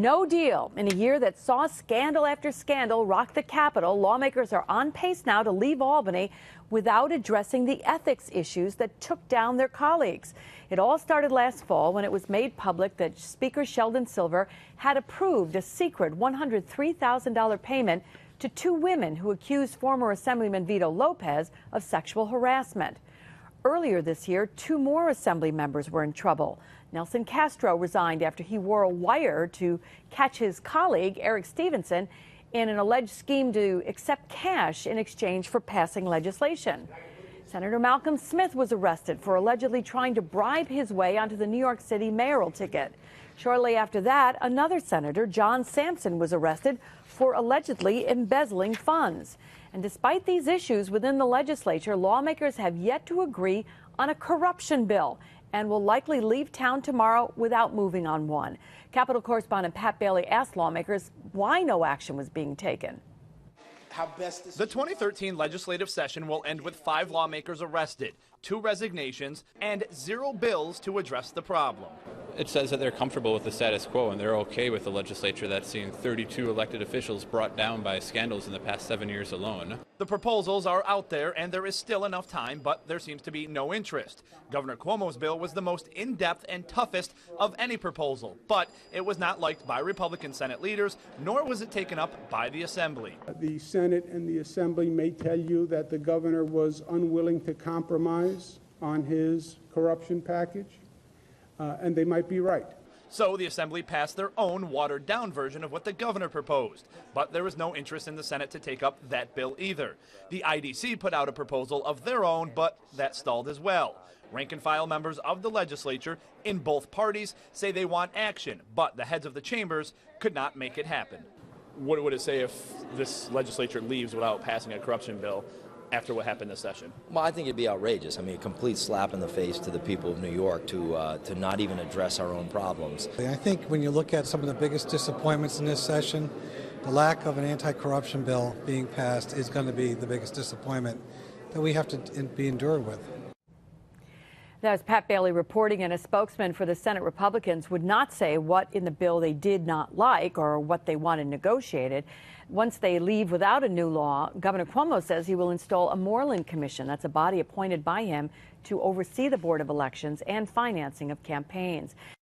No deal. In a year that saw scandal after scandal rock the Capitol, lawmakers are on pace now to leave Albany without addressing the ethics issues that took down their colleagues. It all started last fall when it was made public that Speaker Sheldon Silver had approved a secret $103,000 payment to two women who accused former Assemblyman Vito Lopez of sexual harassment. Earlier this year, two more Assembly members were in trouble. Nelson Castro resigned after he wore a wire to catch his colleague, Eric Stevenson, in an alleged scheme to accept cash in exchange for passing legislation. Senator Malcolm Smith was arrested for allegedly trying to bribe his way onto the New York City mayoral ticket. Shortly after that, another senator, John Sampson, was arrested for allegedly embezzling funds. And despite these issues within the legislature, lawmakers have yet to agree on a corruption bill and will likely leave town tomorrow without moving on one. Capitol correspondent Pat Bailey asked lawmakers why no action was being taken. The 2013 legislative session will end with 5 lawmakers arrested, 2 resignations, and 0 bills to address the problem. It says that they're comfortable with the status quo and they're okay with the legislature that's seen 32 elected officials brought down by scandals in the past 7 years alone. The proposals are out there and there is still enough time, but there seems to be no interest. Governor Cuomo's bill was the most in-depth and toughest of any proposal, but it was not liked by Republican Senate leaders, nor was it taken up by the Assembly. The Senate and the Assembly may tell you that the governor was unwilling to compromise on his corruption package. And they might be right. So the Assembly passed their own watered-down version of what the governor proposed. But there was no interest in the Senate to take up that bill either. The IDC put out a proposal of their own, but that stalled as well. Rank-and-file members of the legislature in both parties say they want action, but the heads of the chambers could not make it happen. What would it say if this legislature leaves without passing a corruption bill after what happened this session? Well, I think it'd be outrageous. I mean, a complete slap in the face to the people of New York to not even address our own problems. I think when you look at some of the biggest disappointments in this session, the lack of an anti-corruption bill being passed is going to be the biggest disappointment that we have to be endured with. That's Pat Bailey reporting, and a spokesman for the Senate Republicans would not say what in the bill they did not like or what they wanted negotiated. Once they leave without a new law, Governor Cuomo says he will install a Moreland Commission. That's a body appointed by him to oversee the Board of Elections and financing of campaigns.